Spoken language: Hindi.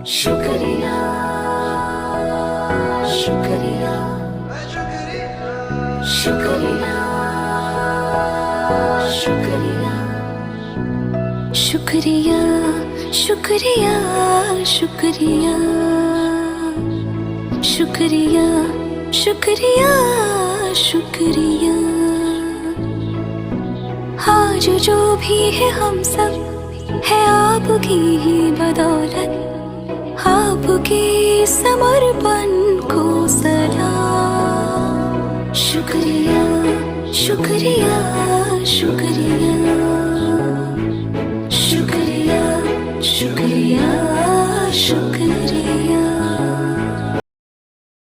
शुक्रिया शुक्रिया शुक्रिया शुक्रिया शुक्रिया शुक्रिया शुक्रिया शुक्रिया शुक्रिया शुक्रिया। आज जो भी है हम सब है आपकी ही बदौलत, आपके समर्पण को सलाम। शुक्रिया शुक्रिया शुक्रिया।